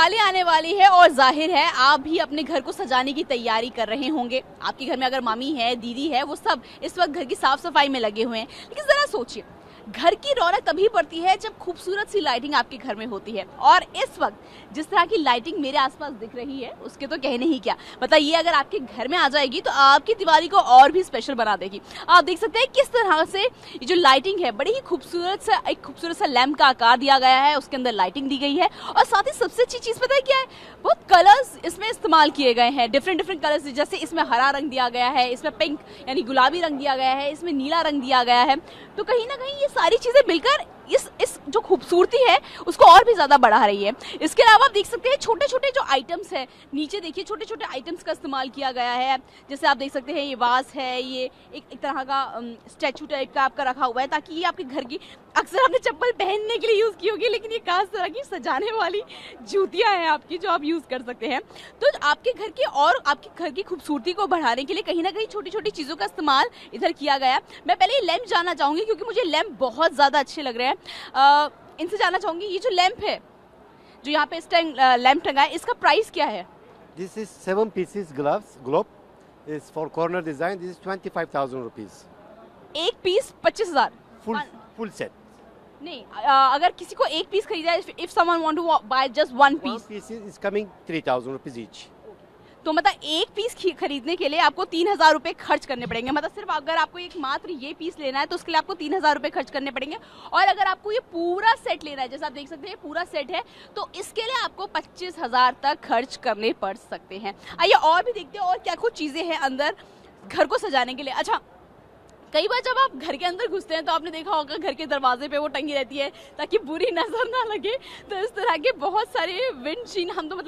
दिवाली आने वाली है और जाहिर है आप भी अपने घर को सजाने की तैयारी कर रहे होंगे। आपके घर में अगर मम्मी है, दीदी है, वो सब इस वक्त घर की साफ सफाई में लगे हुए हैं। लेकिन जरा सोचिए, घर की रौनक तभी बढ़ती है जब खूबसूरत सी लाइटिंग आपके घर में होती है। और इस वक्त जिस तरह की लाइटिंग मेरे आसपास दिख रही है उसके तो कहने ही क्या। बताइए, अगर आपके घर में आ जाएगी तो आपकी दिवाली को और भी स्पेशल बना देगी। आप देख सकते हैं किस तरह से ये जो लाइटिंग है, बड़ी ही खूबसूरत सा लैंप का आकार दिया गया है, उसके अंदर लाइटिंग दी गई है। और साथ ही सबसे अच्छी चीज पता है क्या है, बहुत कलर्स इसमें इस्तेमाल किए गए हैं, डिफरेंट कलर्स। जैसे इसमें हरा रंग दिया गया है, इसमें पिंक यानी गुलाबी रंग दिया गया है, इसमें नीला रंग दिया गया है। तो कहीं ना कहीं ये सारी चीजें मिलकर इस जो खूबसूरती है उसको और भी ज्यादा बढ़ा रही है। इसके अलावा आप देख सकते हैं छोटे छोटे जो आइटम्स है, नीचे देखिए छोटे छोटे आइटम्स का इस्तेमाल किया गया है। जैसे आप देख सकते हैं ये वास है, ये एक तरह का स्टैचू टाइप का आपका रखा हुआ है, ताकि ये आपके घर की, अक्सर आपने चप्पल पहनने के लिए यूज की होगी, लेकिन ये खास तरह की सजाने वाली जूतियां हैं आपकी जो आप यूज कर सकते हैं। तो आपके घर की और आपके घर की खूबसूरती को बढ़ाने के लिए कहीं ना कहीं छोटी छोटी चीजों का इस्तेमाल इधर किया गया है। मैं पहले ये लैंप जानना चाहूंगी क्योंकि मुझे लैंप बहुत ज्यादा अच्छे लग रहे हैं। इनसे जानना चाहूंगी, ये जो लैंप है, जो यहाँ पे इस टाइम लैंप टंगा है, इसका प्राइस क्या है? This is 7 pieces globe. Is for corner design. This is 25,000 rupees. एक पीस 25,000? Full set. नहीं, अगर किसी को एक पीस खरीदा है, if someone want to buy just one piece, One piece is coming 3,000 rupees each. तो मतलब एक पीस खरीदने के लिए आपको 3,000 रुपए खर्च करने पड़ेंगे। मतलब सिर्फ अगर आपको एक मात्र ये पीस लेना है तो उसके लिए आपको 3,000 रुपए खर्च करने पड़ेंगे। और अगर आपको ये पूरा सेट लेना है, जैसे आप देख सकते हैं पूरा सेट है, तो इसके लिए आपको 25,000 तक खर्च करने पड़ सकते हैं। आइए और भी देखते हैं और क्या कुछ चीजें हैं अंदर घर को सजाने के लिए। अच्छा, कई बार जब आप घर के अंदर घुसते हैं तो आपने देखा होगा घर के दरवाजे पे वो टंगी रहती है ताकि बुरी नजर ना लगे। तो इस तरह के बहुत सारे विंडशीन, हम लोग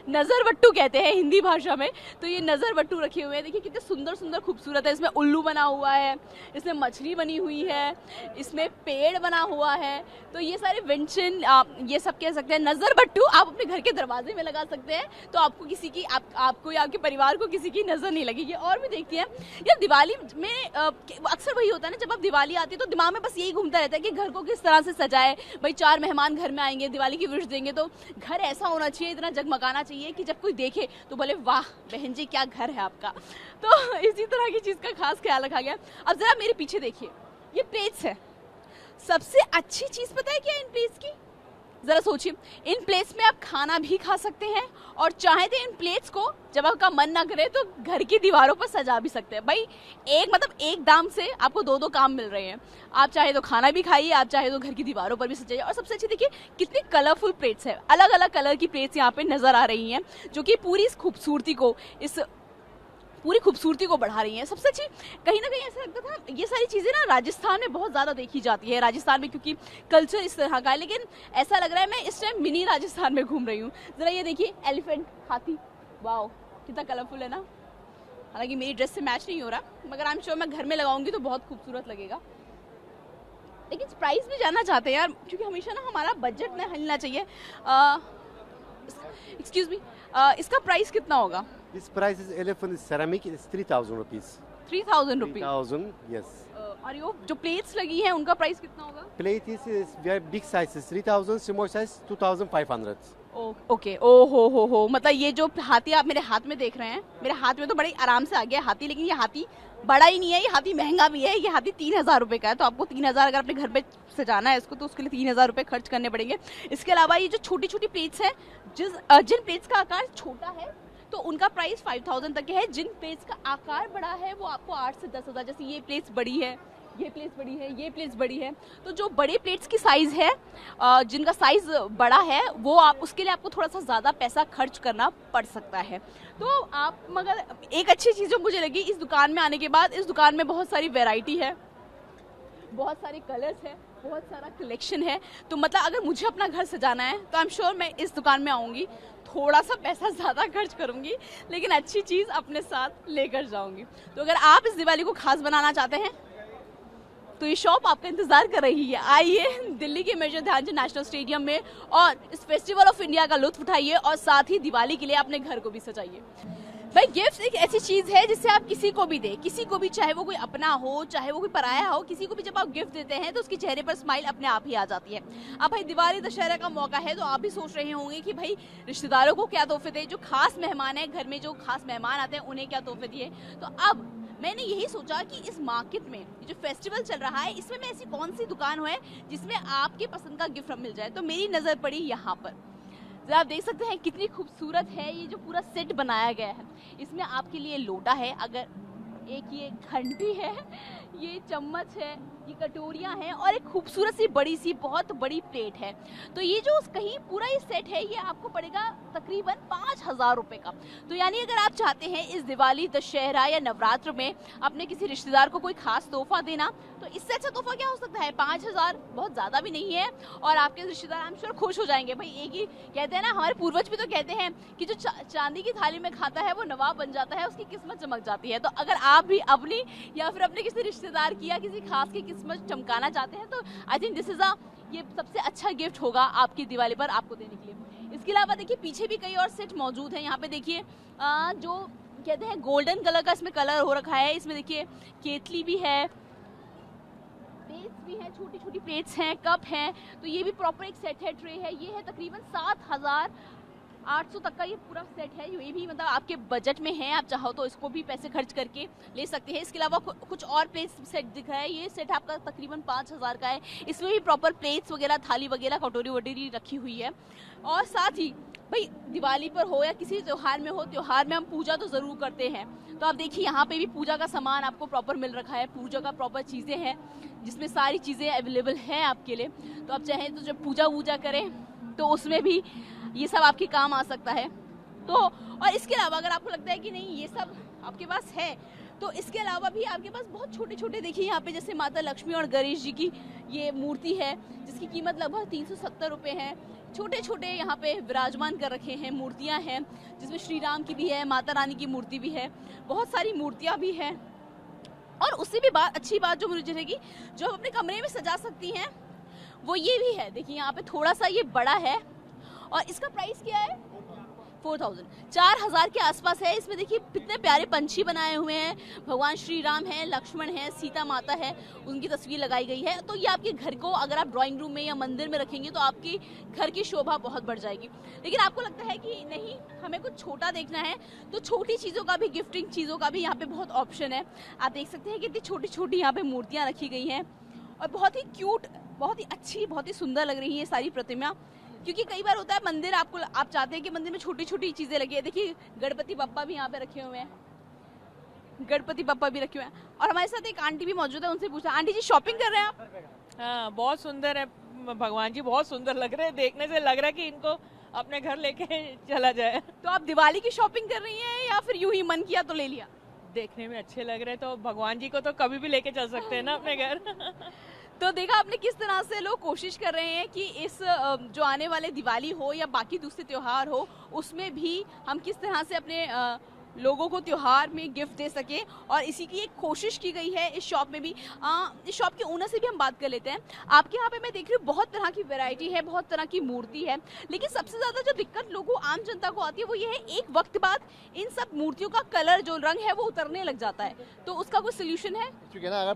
नजर बट्टू कहते हैं हिंदी भाषा में। तो ये नजर बट्टू रखे हुए हैं, देखिए कितने सुंदर सुंदर खूबसूरत है। इसमें उल्लू बना हुआ है, इसमें मछली बनी हुई है, इसमें पेड़ बना हुआ है। तो ये सारे विंडशीन, ये सब कह सकते हैं नजर बट्टू, आप अपने घर के दरवाजे में लगा सकते हैं तो आपको किसी की आपको या आपके परिवार को किसी की नजर नहीं लगेगी। और भी देखती हैं यार, दिवाली में अक्सर वही होता है ना, जब आप दिवाली आती है तो दिमाग में बस यही घूमता रहता है कि घर को किस तरह से सजाए। भाई 4 मेहमान घर में आएंगे, दिवाली की विश देंगे, तो घर ऐसा होना चाहिए, इतना जगमगाना चाहिए कि जब कोई देखे तो बोले वाह बहन जी क्या घर है आपका। तो इसी तरह की चीज का खास ख्याल रखा गया। अब जरा मेरे पीछे देखिए, ये प्लेट्स है। सबसे अच्छी चीज पता है क्या इन प्लेट्स की? जरा सोचिए, इन प्लेट्स में आप खाना भी खा सकते हैं और चाहे तो इन प्लेट्स को जब आपका मन ना करे तो घर की दीवारों पर सजा भी सकते हैं। भाई एक दाम से आपको दो काम मिल रहे हैं। आप चाहे तो खाना भी खाइए, आप चाहे तो घर की दीवारों पर भी सजाइए। और सबसे अच्छी देखिए कितनी कलरफुल प्लेट्स है, अलग अलग कलर की प्लेट्स यहाँ पे नजर आ रही हैं, जो कि पूरी खूबसूरती को बढ़ा रही है। सबसे अच्छी कहीं ना कहीं ऐसा लगता था ये सारी चीज़ें ना राजस्थान में बहुत ज़्यादा देखी जाती है, राजस्थान में क्योंकि कल्चर इस तरह का है। लेकिन ऐसा लग रहा है मैं इस टाइम मिनी राजस्थान में घूम रही हूँ। ज़रा ये देखिए, एलिफेंट, हाथी, वाओ कितना कलरफुल है ना। हालांकि मेरी ड्रेस से मैच नहीं हो रहा, मगर आई एम श्योर मैं घर में लगाऊंगी तो बहुत खूबसूरत लगेगा। लेकिन प्राइस भी जानना चाहते हैं यार, क्योंकि हमेशा ना हमारा बजट ना हिलना चाहिए। एक्सक्यूज मी, इसका प्राइस कितना होगा? This price is elephant ceramic. It's 3,000 rupees. 3,000 rupees? 3,000, yes. और ये जो प्लेट्स लगी हैं उनका प्राइस कितना होगा? Plate is very big size. Is 3,000. Small size 2,500. Okay, ओ हो, मतलब ये जो हाथी आप मेरे हाथ में देख रहे हैं, मेरे हाथ में तो बड़े आराम से आ गया हाथी, लेकिन ये हाथी बड़ा ही नहीं है, ये हाथी महंगा भी है। ये हाथी 3,000 रुपए का है। तो आपको 3,000 अगर अपने घर पे सजाना है इसको तो उसके लिए 3,000 रुपए खर्च करने पड़ेंगे। इसके अलावा ये जो छोटी छोटी प्लेट्स हैं, जिन प्लेट्स का आकार छोटा है तो उनका प्राइस 5,000 तक है। जिन प्लेट्स का आकार बड़ा है वो आपको 8 से 10,000, जैसे ये प्लेट्स बड़ी है, ये प्लेट्स बड़ी है, ये प्लेट्स बड़ी है। तो जो बड़े प्लेट्स की साइज है, जिनका साइज बड़ा है, वो उसके लिए आपको थोड़ा सा ज़्यादा पैसा खर्च करना पड़ सकता है। तो आप, मगर एक अच्छी चीज़ जो मुझे लगी इस दुकान में आने के बाद, इस दुकान में बहुत सारी वैरायटी है, बहुत सारे कलर्स है, बहुत सारा कलेक्शन है। तो मतलब अगर मुझे अपना घर सजाना है तो आई एम श्योर मैं इस दुकान में आऊँगी, थोड़ा सा पैसा ज़्यादा खर्च करूँगी लेकिन अच्छी चीज़ अपने साथ लेकर जाऊँगी। तो अगर आप इस दिवाली को खास बनाना चाहते हैं तो ये शॉप आपका इंतजार कर रही है। आइए दिल्ली के मेजर ध्यानचंद नेशनल स्टेडियम में और इस फेस्टिवल ऑफ इंडिया का लुत्फ उठाइए और साथ ही दिवाली के लिए अपने घर को भी सजाइए। भाई गिफ्ट एक ऐसी चीज है जिससे आप किसी को भी दे, किसी को भी, चाहे वो कोई अपना हो चाहे वो कोई पराया हो, किसी को भी जब आप गिफ्ट देते हैं तो उसके चेहरे पर स्माइल अपने आप ही आ जाती है। अब भाई दिवाली दशहरा का मौका है तो आप भी सोच रहे होंगे कि भाई रिश्तेदारों को क्या तोहफे दें, जो खास मेहमान है घर में, जो खास मेहमान आते हैं उन्हें क्या तोहफे दिए। तो अब मैंने यही सोचा कि इस मार्केट में जो फेस्टिवल चल रहा है इसमें मैं ऐसी कौन सी दुकान है जिसमें आपके पसंद का गिफ्ट मिल जाए। तो मेरी नजर पड़ी यहाँ पर, आप देख सकते हैं कितनी खूबसूरत है ये जो पूरा सेट बनाया गया है। इसमें आपके लिए लोटा है, अगर एक ये घंटी है, ये चम्मच है, ये कटोरियां हैं और एक खूबसूरत सी बड़ी सी बहुत बड़ी प्लेट है। तो ये जो कहीं पूरा ये सेट है ये आपको पड़ेगा तकरीबन 5,000 रुपए का। तो यानी अगर आप चाहते हैं इस दिवाली दशहरा या नवरात्र में अपने किसी रिश्तेदार को कोई खास तोहफा देना तो इससे अच्छा तोहफा क्या हो सकता है। 5,000 बहुत ज्यादा भी नहीं है और आपके रिश्तेदार आई एम श्योर खुश हो जाएंगे। भाई एक ही कहते हैं ना, हमारे पूर्वज भी तो कहते हैं कि जो चांदी की थाली में खाता है वो नवाब बन जाता है, उसकी किस्मत चमक जाती है। तो अगर आप भी अपनी या फिर अपने किसी रिश्तेदार की या किसी खास की किस्मत चमकाना चाहते हैं तो आई थिंक दिस इज ये सबसे अच्छा गिफ्ट होगा आपकी दिवाली पर आपको देने के लिए। इसके अलावा देखिए पीछे भी कई और सेट मौजूद हैं। यहाँ पे देखिए जो कहते हैं गोल्डन कलर का इसमें कलर हो रखा है। इसमें देखिए केतली भी है, प्लेट्स भी हैं, छोटी छोटी प्लेट्स हैं, कप हैं। तो ये भी प्रॉपर एक सेट है, ट्रे है। ये है तकरीबन 7,800 तक का ये पूरा सेट है। ये भी मतलब आपके बजट में है, आप चाहो तो इसको भी पैसे खर्च करके ले सकते हैं। इसके अलावा कुछ और प्लेट्स सेट दिख रहा है, ये सेट आपका तकरीबन 5,000 का है। इसमें भी प्रॉपर प्लेट्स वगैरह, थाली वगैरह, कटोरी वटोरी रखी हुई है। और साथ ही भाई दिवाली पर हो या किसी त्योहार में हो, त्योहार में हम पूजा तो जरूर करते हैं। तो आप देखिए यहाँ पे भी पूजा का सामान आपको प्रॉपर मिल रखा है, पूजा का प्रॉपर चीजें हैं जिसमें सारी चीजें अवेलेबल हैं आपके लिए। तो आप चाहें तो जब पूजा वूजा करें तो उसमें भी ये सब आपके काम आ सकता है। तो और इसके अलावा अगर आपको लगता है कि नहीं ये सब आपके पास है तो इसके अलावा भी आपके पास बहुत छोटे छोटे, देखिए यहाँ पे जैसे माता लक्ष्मी और गणेश जी की ये मूर्ति है जिसकी कीमत लगभग 370 रुपये है। छोटे छोटे यहाँ पे विराजमान कर रखे हैं, मूर्तियाँ हैं जिसमें श्री राम की भी है, माता रानी की मूर्ति भी है, बहुत सारी मूर्तियाँ भी हैं। और उससे भी अच्छी बात जो मुझे रहेगी जो हम अपने कमरे में सजा सकती हैं वो ये भी है। देखिए यहाँ पे थोड़ा सा ये बड़ा है और इसका प्राइस क्या है 4,000, 4,000 के आसपास है। इसमें देखिए कितने प्यारे पंछी बनाए हुए हैं, भगवान श्री राम है, लक्ष्मण है, सीता माता है, उनकी तस्वीर लगाई गई है। तो ये आपके घर को अगर आप ड्राइंग रूम में या मंदिर में रखेंगे तो आपकी घर की शोभा बहुत बढ़ जाएगी। लेकिन आपको लगता है कि नहीं हमें कुछ छोटा देखना है तो छोटी चीज़ों का भी, गिफ्टिंग चीज़ों का भी यहाँ पे बहुत ऑप्शन है। आप देख सकते हैं कितनी छोटी छोटी यहाँ पे मूर्तियाँ रखी गई हैं और बहुत ही क्यूट, बहुत ही अच्छी, बहुत ही सुंदर लग रही है सारी प्रतिमा। क्योंकि कई बार होता है मंदिर आप चाहते हैं कि मंदिर में छोटी छोटी चीजें लगी है। देखिए गणपति बप्पा भी यहाँ पे रखे हुए हैं, गणपति बप्पा भी रखे हुए हैं। और हमारे साथ एक आंटी भी मौजूद है, उनसे पूछा, आंटी जी शॉपिंग कर रहे हैं आप? हाँ बहुत सुंदर है, भगवान जी बहुत सुंदर लग रहे हैं, देखने से लग रहा है कि इनको अपने घर लेके चला जाए। तो आप दिवाली की शॉपिंग कर रही हैं या फिर यूं ही मन किया तो ले लिया? देखने में अच्छे लग रहे हैं तो भगवान जी को तो कभी भी लेके चल सकते हैं ना अपने घर। तो देखा आपने किस तरह से लोग कोशिश कर रहे हैं कि इस जो आने वाले दिवाली हो या बाकी दूसरे त्योहार हो उसमें भी हम किस तरह से अपने लोगों को त्योहार में गिफ्ट दे सके। और इसी की एक कोशिश की गई है इस शॉप में भी। इस शॉप के ओनर से भी हम बात कर लेते हैं। आपके यहाँ पे मैं देख रही हूँ बहुत तरह की वैरायटी है, बहुत तरह की मूर्ति है, लेकिन सबसे ज्यादा जो दिक्कत लोगों आम जनता को आती है वो ये है एक वक्त बाद इन सब मूर्तियों का कलर जो रंग है वो उतरने लग जाता है। तो उसका कोई सोल्यूशन है? क्योंकि ना अगर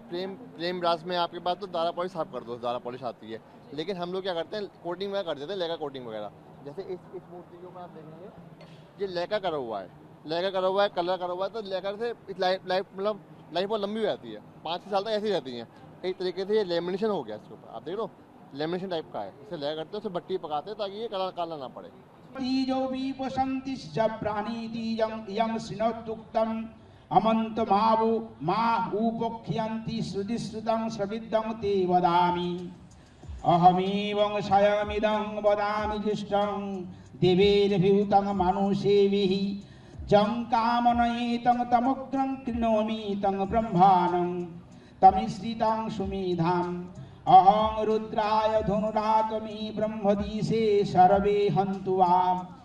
प्रेम रास में आपके पास तो दारा पॉलिश साफ कर दो, दारा पॉलिश आती है। लेकिन हम लोग क्या करते हैं कोटिंग वगैरह कर देते हैं, लेका कोटिंग वगैरह। जैसे इस मूर्ति के ऊपर आप देखेंगे ये लेका करा हुआ है, लेका करा हुआ है, कलर करा हुआ है, तो लेकर से लाइफ बहुत लंबी हो जाती है, 5-6 साल तक ऐसी रहती हैं। एक तरीके से ये लेमिनेशन हो गया इसके ऊपर, आप देख लो लेमिनेशन टाइप का है। इसे लेकर करते हैं, उसे भट्टी पकाते हैं ताकि ये काला ना पड़े। तीजो विपसन्तिश्च प्राणितीजं यं श्रृणोत्युक्तम् अमन्तमावो मा उपख्यन्ति श्रुतिश्रुतं श्रविद्धं ते वदामि। अहमेवं स्वयमिदं वदामि जुष्टं देवैर्भूतं मानुषेभिः जं कामनयेतं तमुग्रं कृणोमि तं ब्रह्माणं तमिश्रितं सुमेधाम्। अहं रुद्राय धनुरात्मी ब्रह्मदिशे सर्वे हन्तु वा।